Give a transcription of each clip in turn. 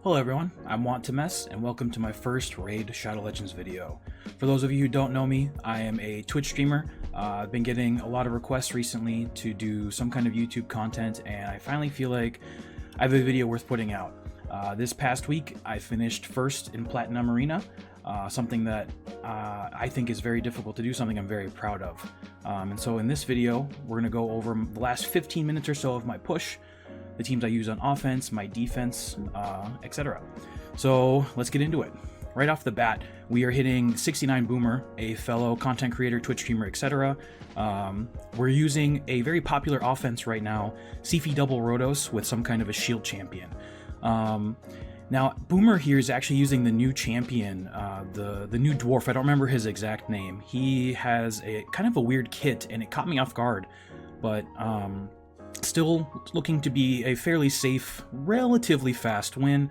Hello everyone, I'm Want to Mess, and welcome to my first Raid Shadow Legends video. For those of you who don't know me, I am a Twitch streamer. I've been getting a lot of requests recently to do some kind of YouTube content, and I finally feel like I have a video worth putting out. This past week, I finished first in Platinum Arena, something that I think is very difficult to do, something I'm very proud of. And so in this video, we're going to go over the last 15 minutes or so of my push, the teams I use on offense, my defense, etc. So let's get into it. Right off the bat, we are hitting 69 Boomer, a fellow content creator, Twitch streamer, etc. We're using a very popular offense right now, Seafie double Rotos with some kind of a shield champion. Now, Boomer here is actually using the new champion, the new dwarf. I don't remember his exact name. He has a kind of a weird kit, and it caught me off guard, but still looking to be a fairly safe, relatively fast win.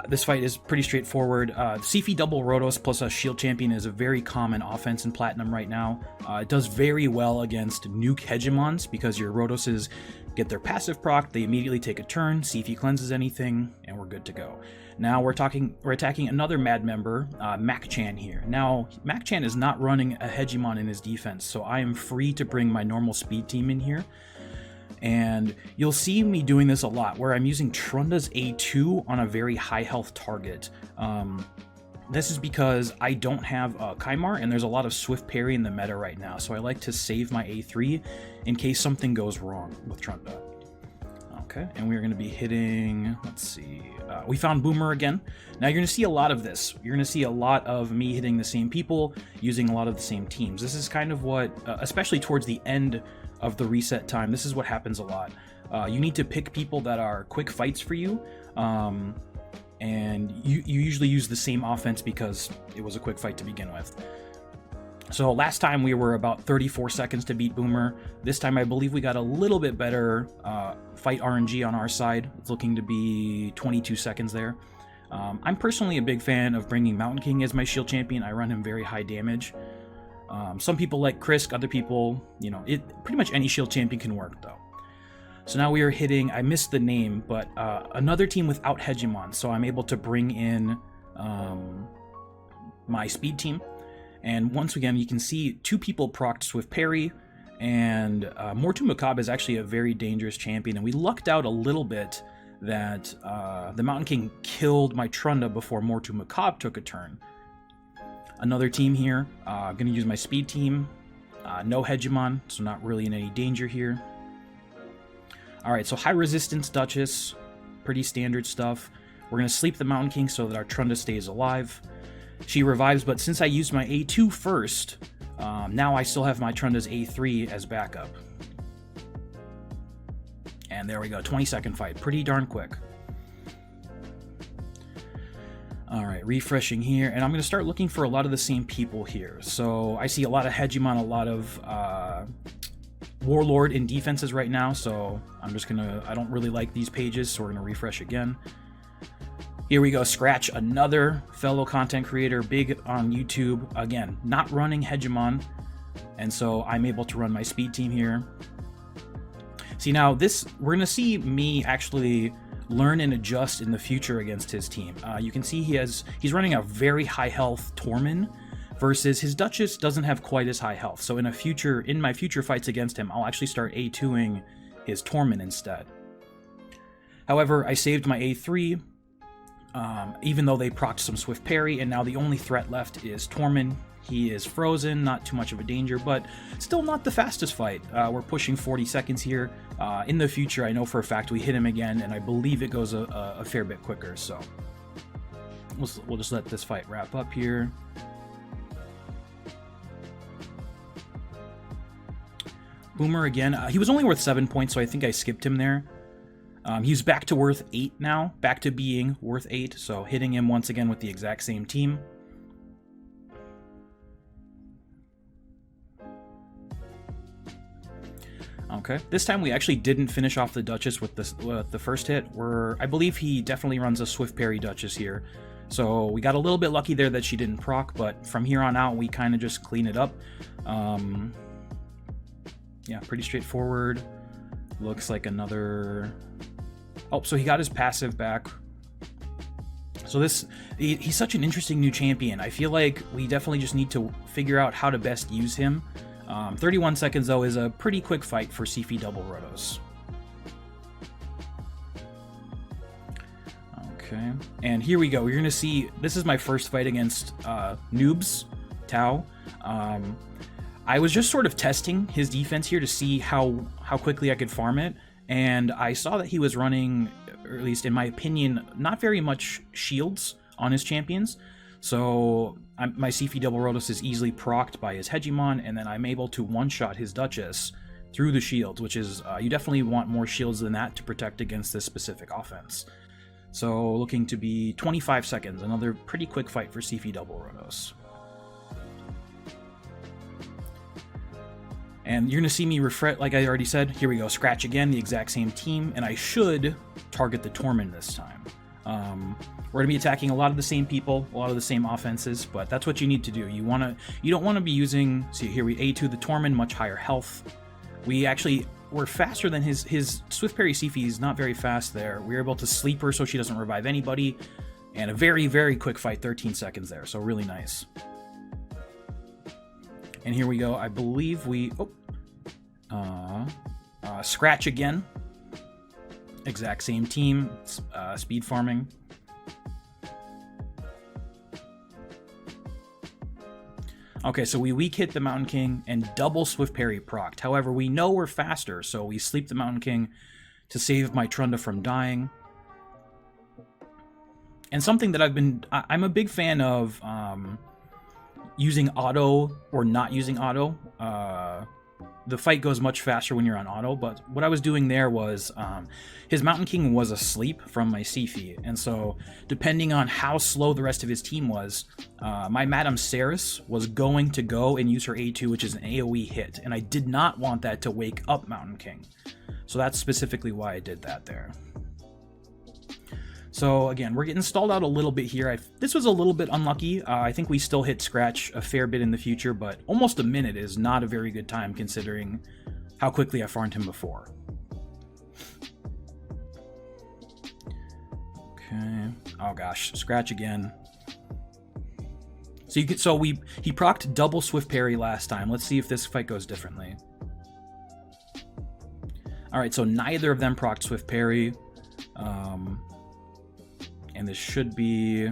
This fight is pretty straightforward. Seafie double Rotos plus a shield champion is a very common offense in Platinum right now. It does very well against nuke Hegemons because your Rotoses get their passive proc, they immediately take a turn, Seafie cleanses anything, and we're good to go. Now we're attacking another Mad member, Mac-chan here. Now, Mac-chan is not running a Hegemon in his defense, so I am free to bring my normal speed team in here. And you'll see me doing this a lot, where I'm using Trunda's A2 on a very high health target. This is because I don't have Kaimar, and there's a lot of swift parry in the meta right now, so I like to save my A3 in case something goes wrong with Trunda. Okay, and we're going to be hitting, let's see, we found Boomer again. Now you're going to see a lot of this. You're going to see a lot of me hitting the same people, using a lot of the same teams. This is kind of what, especially towards the end of the reset time, this is what happens a lot. You need to pick people that are quick fights for you, and you usually use the same offense because it was a quick fight to begin with. So last time we were about 34 seconds to beat Boomer. This time I believe we got a little bit better fight RNG on our side. It's looking to be 22 seconds there. I'm personally a big fan of bringing Mountain King as my shield champion. I run him very high damage. Some people like Krisk, other people, you know, pretty much any shield champion can work though. So now we are hitting, I missed the name, but another team without Hegemon, so I'm able to bring in my speed team. And once again, you can see two people procced Swift Parry, and Mortu Macabre is actually a very dangerous champion, and we lucked out a little bit that the Mountain King killed my Trunda before Mortu Macabre took a turn. Another team here, going to use my speed team, no Hegemon, so not really in any danger here. Alright, so high resistance Duchess, pretty standard stuff. We're going to sleep the Mountain King so that our Trunda stays alive. She revives, but since I used my A2 first, now I still have my Trunda's A3 as backup. And there we go, 20-second fight, pretty darn quick. Alright, refreshing here, and I'm going to start looking for a lot of the same people here. So I see a lot of Hegemon, a lot of Warlord in defenses right now, so I'm just gonna, I don't really like these pages, so we're gonna refresh again. Here we go, Scratch, another fellow content creator, big on YouTube, again, not running Hegemon, and so I'm able to run my speed team here. See, now this, we're gonna see me actually learn and adjust in the future against his team. You can see he's running a very high health Tormin, versus his Duchess doesn't have quite as high health. So in my future fights against him, I'll actually start A2ing his Tormin instead. However, I saved my A3, even though they procced some Swift Parry, and now the only threat left is Tormin. He is frozen, not too much of a danger, but still not the fastest fight. We're pushing 40 seconds here. In the future, I know for a fact we hit him again, and I believe it goes a fair bit quicker, so we'll just let this fight wrap up here. Boomer again, he was only worth 7 points, so I think I skipped him there. He's back to worth 8 now, back to being worth 8, so hitting him once again with the exact same team. Okay, this time we actually didn't finish off the Duchess with the first hit. I believe he definitely runs a Swift Parry Duchess here. So we got a little bit lucky there that she didn't proc, but from here on out we kind of just clean it up. Yeah, pretty straightforward. Looks like another Oh, so he got his passive back. So he's such an interesting new champion. I feel like we definitely just need to figure out how to best use him. 31 seconds, though, is a pretty quick fight for Seafie double rotos. Okay, and here we go. We're going to see, this is my first fight against Noobs, Tau. I was just sort of testing his defense here to see how quickly I could farm it, and I saw that he was running, or at least in my opinion, not very much shields on his champions. So my Seafie double rotos is easily procced by his Hegemon, and then I'm able to one-shot his Duchess through the shields, which is, you definitely want more shields than that to protect against this specific offense. So looking to be 25 seconds, another pretty quick fight for Seafie double rotos. And you're going to see me refresh, like I already said. Here we go, scratch again, the exact same team, and I should target the Tormund this time. We're going to be attacking a lot of the same people, a lot of the same offenses, but that's what you need to do. You don't want to be using, see here we A2 the Tormund, much higher health. We're faster than his Swift Parry Seafie is not very fast there. We're able to sleep her so she doesn't revive anybody, and a very, very quick fight, 13 seconds there, so really nice. And here we go. I believe we... scratch again. Exact same team. Speed farming. Okay, so we weak hit the Mountain King and double Swift Parry procced. However, we know we're faster, so we sleep the Mountain King to save my Trunda from dying. And something that I'm a big fan of... using auto or not using auto. The fight goes much faster when you're on auto, but what I was doing there was his Mountain King was asleep from my Seafie, and so depending on how slow the rest of his team was, my Madame Ceres was going to go and use her A2, which is an AoE hit, and I did not want that to wake up Mountain King. So that's specifically why I did that there. So again, we're getting stalled out a little bit here. This was a little bit unlucky. I think we still hit scratch a fair bit in the future, but almost a minute is not a very good time considering how quickly I farmed him before. Okay. Oh gosh, scratch again. So he procced double Swift Parry last time. Let's see if this fight goes differently. All right, so neither of them procced Swift Parry. And this should be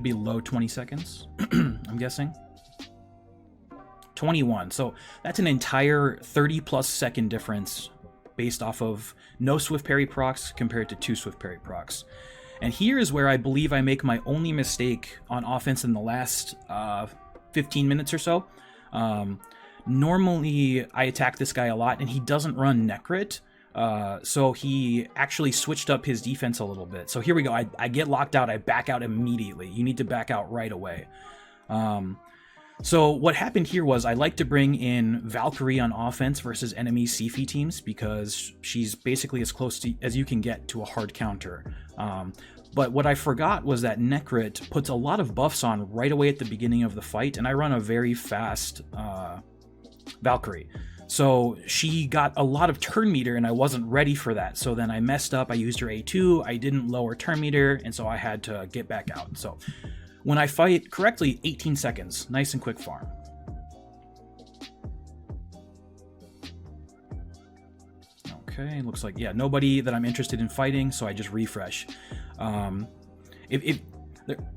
low 20 seconds, I'm guessing. 21. So that's an entire 30 plus second difference based off of no Swift Parry procs compared to 2 Swift Parry procs. And here is where I believe I make my only mistake on offense in the last 15 minutes or so. Normally I attack this guy a lot and he doesn't run Necrit. So he actually switched up his defense a little bit. So here we go. I get locked out. I back out immediately. You need to back out right away. So what happened here was I like to bring in Valkyrie on offense versus enemy Seafie teams because she's basically as close as you can get to a hard counter. But what I forgot was that Necrit puts a lot of buffs on right away at the beginning of the fight, and I run a very fast Valkyrie. So she got a lot of turn meter, and I wasn't ready for that. So then I messed up. I used her A2. I didn't lower turn meter, and so I had to get back out. So when I fight correctly, 18 seconds. Nice and quick farm. Okay, looks like, yeah, nobody that I'm interested in fighting, so I just refresh.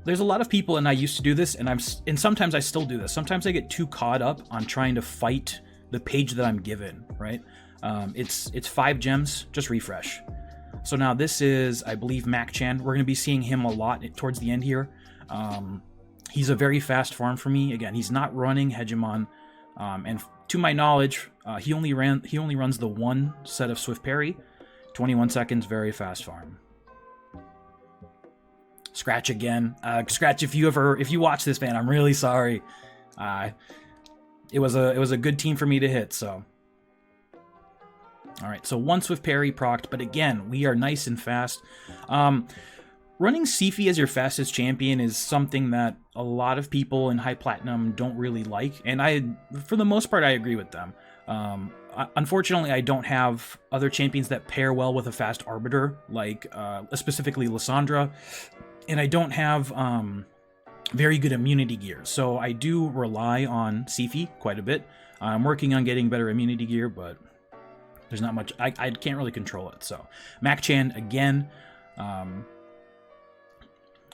There's a lot of people, and I used to do this, and sometimes I still do this. Sometimes I get too caught up on trying to fight the page that I'm given, right? It's 5 gems, just refresh. So now this is, I believe, Mac-Chan. We're going to be seeing him a lot towards the end here. He's a very fast farm for me. Again, he's not running Hegemon, and to my knowledge, he only runs the one set of Swift Parry. 21 seconds, very fast farm. Scratch again. Scratch, if you watch this, man, I'm really sorry. It was a good team for me to hit, so. All right, so 1 Swift Parry procced, but again, we are nice and fast. Running Seafie as your fastest champion is something that a lot of people in High Platinum don't really like, and for the most part, I agree with them. Unfortunately, I don't have other champions that pair well with a fast Arbiter, like specifically Lysandra, and I don't have very good immunity gear, so I do rely on Seafie quite a bit. I'm working on getting better immunity gear, but there's not much. I can't really control it. So Mac-Chan again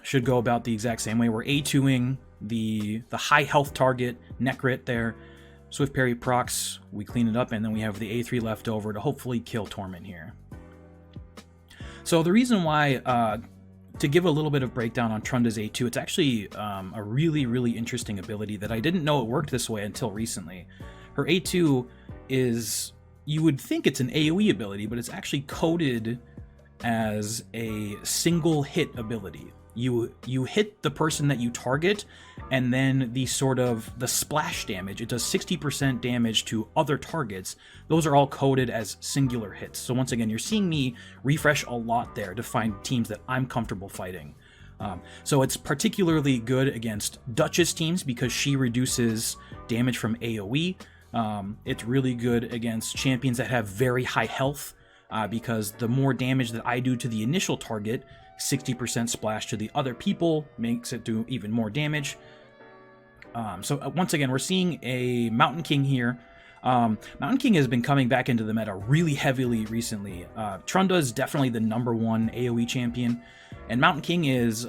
should go about the exact same way. We're A2ing the high health target Necrit there. Swift Parry procs, we clean it up, and then we have the A3 left over to hopefully kill Torment here. So the reason why, to give a little bit of breakdown on Trunda's A2, it's actually a really interesting ability that I didn't know it worked this way until recently. Her A2 is, you would think it's an AoE ability, but it's actually coded as a single hit ability. You hit the person that you target, and then the splash damage, it does 60% damage to other targets. Those are all coded as singular hits. So once again, you're seeing me refresh a lot there to find teams that I'm comfortable fighting. So it's particularly good against Duchess teams because she reduces damage from AoE. It's really good against champions that have very high health because the more damage that I do to the initial target, 60% splash to the other people makes it do even more damage. So once again, we're seeing a Mountain King here. Mountain King has been coming back into the meta really heavily recently. Trunda is definitely the #1 AoE champion, and Mountain King is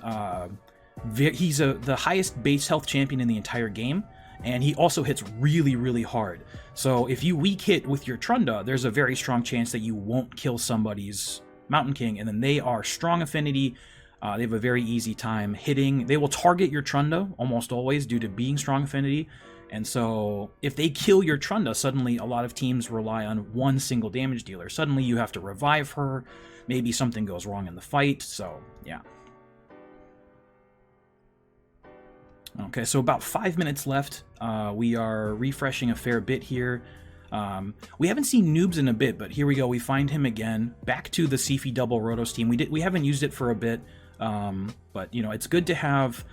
he's the highest base health champion in the entire game, and he also hits really hard. So if you weak hit with your Trunda, there's a very strong chance that you won't kill somebody's Mountain King, and then they are strong affinity. They have a very easy time hitting. They will target your Trunda almost always due to being strong affinity, and so if they kill your Trunda, suddenly a lot of teams rely on one single damage dealer. Suddenly you have to revive her, maybe something goes wrong in the fight, so yeah. Okay, so about 5 minutes left. We are refreshing a fair bit here. We haven't seen Noobs in a bit, but here we go. We find him again. Back to the Seafie double Rotos team. We haven't used it for a bit, but you know, it's good to have.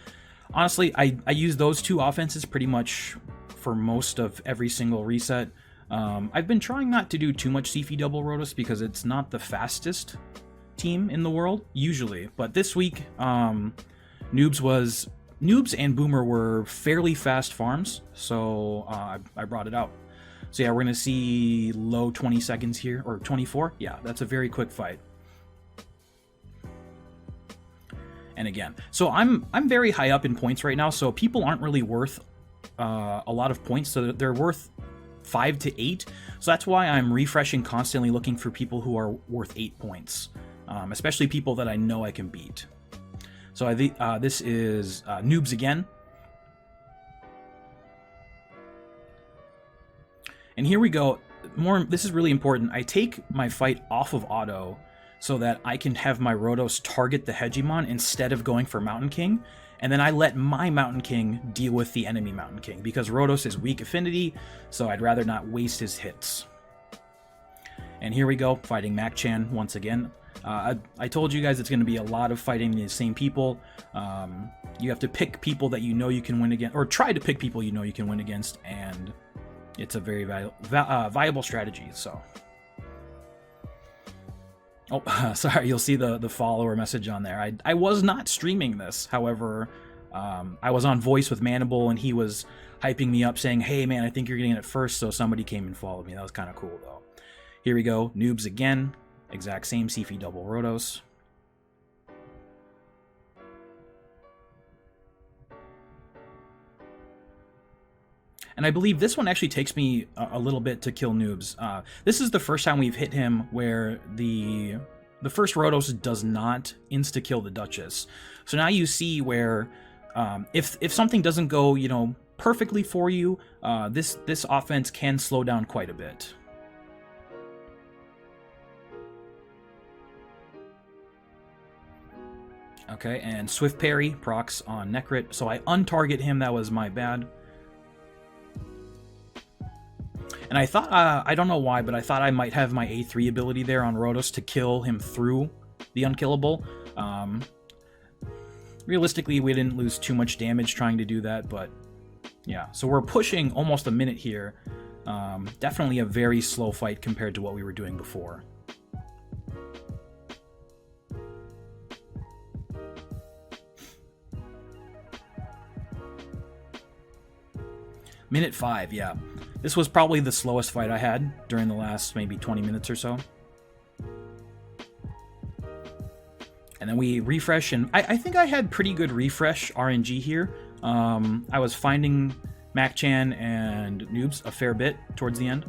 Honestly, I use those two offenses pretty much for most of every single reset. I've been trying not to do too much Seafie double Rotos because it's not the fastest team in the world usually, but this week Noobs and Boomer were fairly fast farms, so I brought it out. So yeah, we're going to see low 20 seconds here, or 24. Yeah, that's a very quick fight. And again, so I'm very high up in points right now, so people aren't really worth a lot of points, so they're worth 5 to 8. So that's why I'm refreshing constantly, looking for people who are worth 8 points, especially people that I know I can beat. So this is Noobs again. And here we go. This is really important. I take my fight off of auto so that I can have my Rotos target the Hegemon instead of going for Mountain King. And then I let my Mountain King deal with the enemy Mountain King because Rotos is weak affinity, so I'd rather not waste his hits. And here we go, fighting Mac-Chan once again. I told you guys it's going to be a lot of fighting the same people. You have to pick people that you know you can win against, or try to pick people you know you can win against, and it's a very viable strategy. So, oh, sorry, you'll see the follower message on there. I was not streaming this, however, I was on voice with Manable, and he was hyping me up, saying, "Hey man, I think you're getting it first." So somebody came and followed me. That was kind of cool though. Here we go, Noobs again. Exact same Seafie double Rotos. And I believe this one actually takes me a little bit to kill Noobs. This is the first time we've hit him where the first Rotos does not insta-kill the Duchess. So now you see where if something doesn't go, you know, perfectly for you, this offense can slow down quite a bit. Okay, and Swift Parry procs on Necrit. So I untarget him, that was my bad. And I thought, I don't know why, but I thought I might have my A3 ability there on Rotos to kill him through the unkillable. Realistically, we didn't lose too much damage trying to do that, but yeah. So we're pushing almost a minute here. Definitely a very slow fight compared to what we were doing before. Minute 5, yeah. This was probably the slowest fight I had during the last maybe 20 minutes or so. And then we refresh, and I think I had pretty good refresh RNG here. I was finding Mac-Chan and Noobs a fair bit towards the end.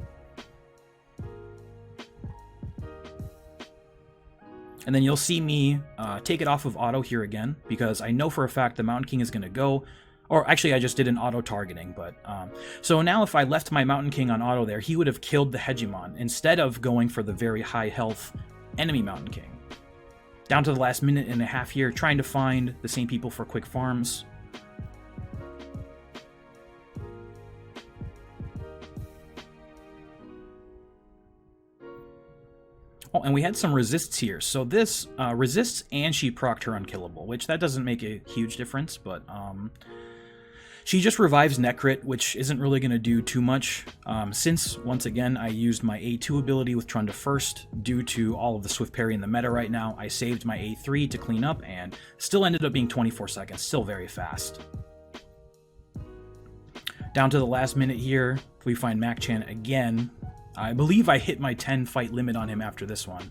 And then you'll see me take it off of auto here again, because I know for a fact the Mountain King is going to go. Or actually, I just did an auto-targeting, but... so now if I left my Mountain King on auto there, he would have killed the Hegemon, instead of going for the very high health enemy Mountain King. Down to the last minute and a half here, trying to find the same people for quick farms. Oh, and we had some resists here. So this resists and she procced her unkillable, which that doesn't make a huge difference, but she just revives Necrit, which isn't really going to do too much. Since, once again, I used my A2 ability with Trunda first, due to all of the Swift Parry in the meta right now, I saved my A3 to clean up, and still ended up being 24 seconds, still very fast. Down to the last minute here, we find Mac-Chan again. I believe I hit my 10 fight limit on him after this one.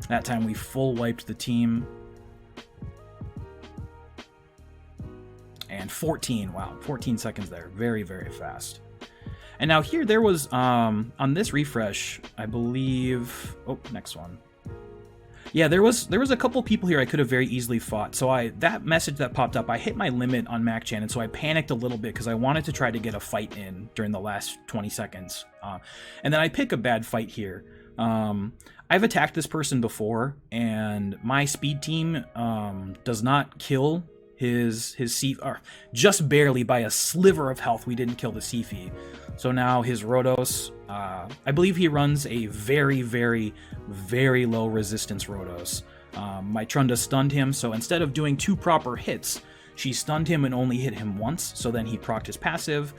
That time we full wiped the team. And 14, wow, 14 seconds there. Very, very fast. And now here there was, on this refresh, I believe... Oh, next one. Yeah, there was a couple people here I could have very easily fought. So that message that popped up, I hit my limit on Mac-Chan, and so I panicked a little bit because I wanted to try to get a fight in during the last 20 seconds. And then I pick a bad fight here. I've attacked this person before, and my speed team does not kill his Seafie, or just barely by a sliver of health. We didn't kill the Seafie. So now his Rhodos, I believe he runs a very, very, very low resistance Rhodos. My Trunda stunned him, so instead of doing 2 proper hits, she stunned him and only hit him once, so then he procced his passive,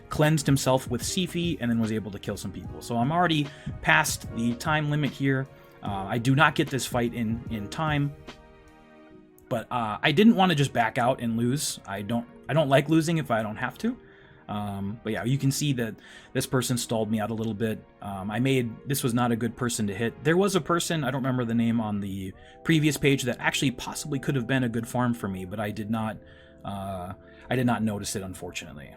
cleansed himself with Seafie, and then was able to kill some people. So I'm already past the time limit here. I do not get this fight in time, but I didn't want to just back out and lose. I don't like losing if I don't have to. But yeah, you can see that this person stalled me out a little bit. This was not a good person to hit. There was a person, I don't remember the name, on the previous page that actually possibly could have been a good farm for me, but I did not notice it, unfortunately.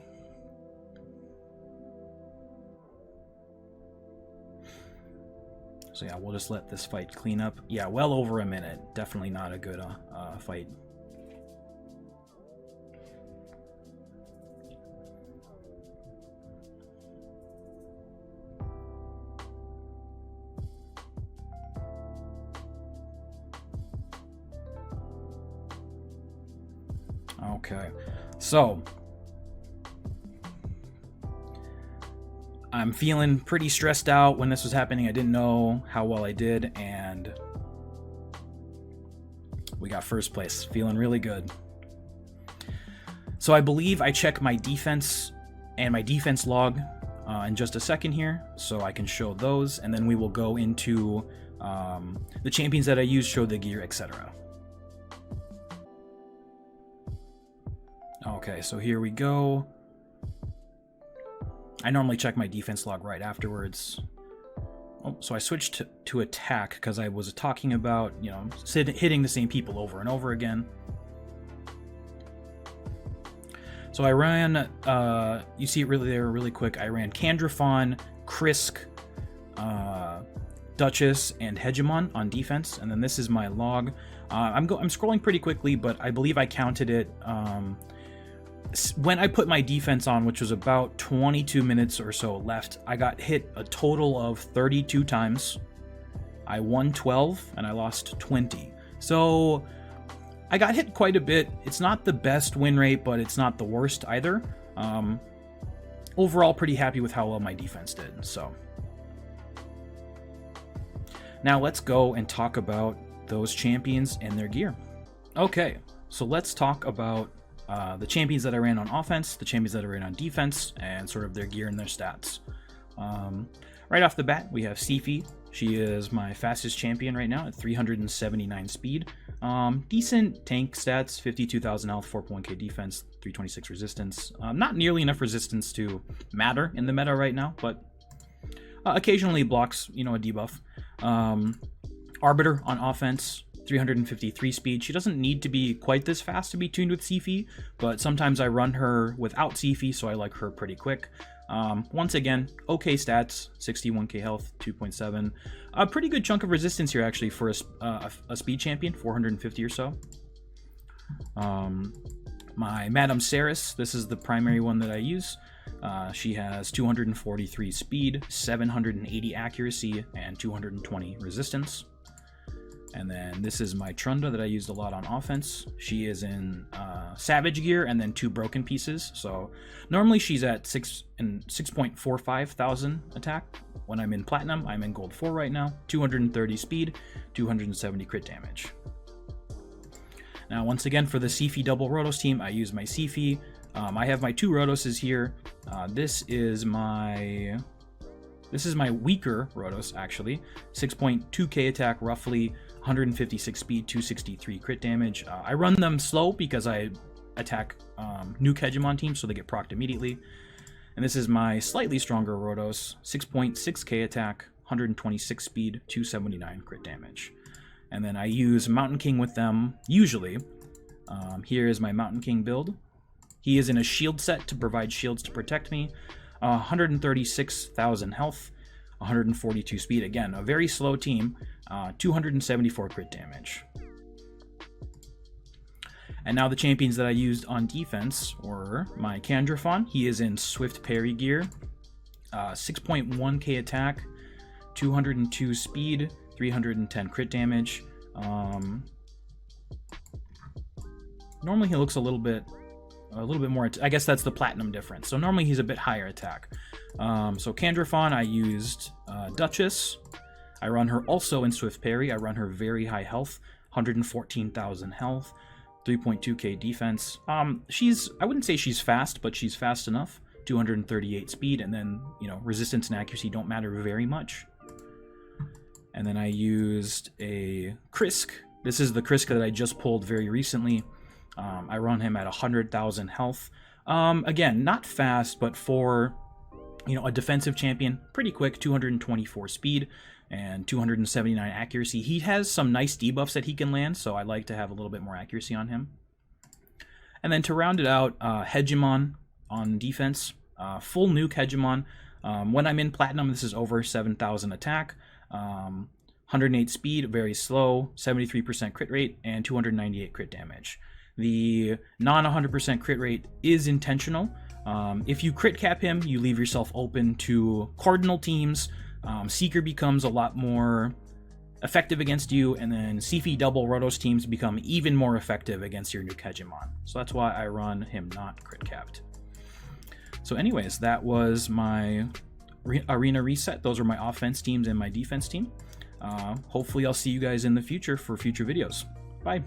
So yeah, we'll just let this fight clean up. Yeah, well over a minute. Definitely not a good fight. Okay, so I'm feeling pretty stressed out when this was happening. I didn't know how well I did, and we got first place. Feeling really good. So I believe I check my defense and my defense log in just a second here, so I can show those, and then we will go into the champions that I use, show the gear, etc. Okay, so here we go. I normally check my defense log right afterwards. Oh, so I switched to attack because I was talking about, you know, hitting the same people over and over again. So I ran, you see it really there really quick. I ran Candrafon, Krisk, Duchess, and Hegemon on defense, and then this is my log. I'm scrolling pretty quickly, but I believe I counted it. When I put my defense on, which was about 22 minutes or so left, I got hit a total of 32 times. I won 12 and I lost 20. So I got hit quite a bit. It's not the best win rate, but it's not the worst either. Overall, pretty happy with how well my defense did. So now let's go and talk about those champions and their gear. Okay. So let's talk about the champions that I ran on offense, the champions that I ran on defense, and sort of their gear and their stats. Right off the bat, we have Seafie. She is my fastest champion right now at 379 speed. Decent tank stats, 52,000 health, 4.1k defense, 326 resistance. Not nearly enough resistance to matter in the meta right now, but occasionally blocks, a debuff. Arbiter on offense, 353 speed. She doesn't need to be quite this fast to be tuned with Seafie, but sometimes I run her without Seafie, so I like her pretty quick. Once again, okay stats, 61k health, 2.7. A pretty good chunk of resistance here, actually, for a speed champion, 450 or so. My Madame Saris, this is the primary one that I use. She has 243 speed, 780 accuracy, and 220 resistance. And then this is my Trunda that I used a lot on offense. She is in Savage gear and then 2 broken pieces. So normally she's at 6.45 thousand attack. When I'm in Platinum, I'm in Gold 4 right now. 230 speed, 270 crit damage. Now once again for the Seafie double Rotos team, I use my Seafie. I have my 2 Rotoses here. This is my weaker Rotos, actually. 6.2k attack, roughly 156 speed, 263 crit damage. I run them slow because I attack nuke Hegemon teams, so they get procced immediately. And this is my slightly stronger Rotos, 6.6k attack, 126 speed, 279 crit damage. And then I use Mountain King with them, usually. Here is my Mountain King build. He is in a shield set to provide shields to protect me. 136,000 health, 142 speed. Again, a very slow team. 274 crit damage. And now the champions that I used on defense were my Candrafon. He is in Swift Parry gear. 6.1k attack, 202 speed, 310 crit damage. Normally he looks a little bit more, I guess that's the platinum difference. So normally he's a bit higher attack. So Candrafon, I used Duchess. I run her also in Swift Parry. I run her very high health, 114,000 health, 3.2k defense. I wouldn't say she's fast, but she's fast enough. 238 speed, and then, resistance and accuracy don't matter very much. And then I used a Krisk. This is the Krisk that I just pulled very recently. I run him at 100,000 health. Again, not fast, but for a defensive champion, pretty quick. 224 speed and 279 accuracy. He has some nice debuffs that he can land, so I like to have a little bit more accuracy on him. And then to round it out, Hegemon on defense, full nuke Hegemon. When I'm in Platinum, this is over 7,000 attack. 108 speed, very slow, 73% crit rate, and 298 crit damage. The non 100% crit rate is intentional. If you crit cap him, you leave yourself open to Cardinal teams. Seeker becomes a lot more effective against you, and then Seafie double Rotos teams become even more effective against your nuke Hegemon. So that's why I run him not crit capped. So anyways, that was my arena reset. Those are my offense teams and my defense team. Hopefully I'll see you guys in the future for future videos. Bye.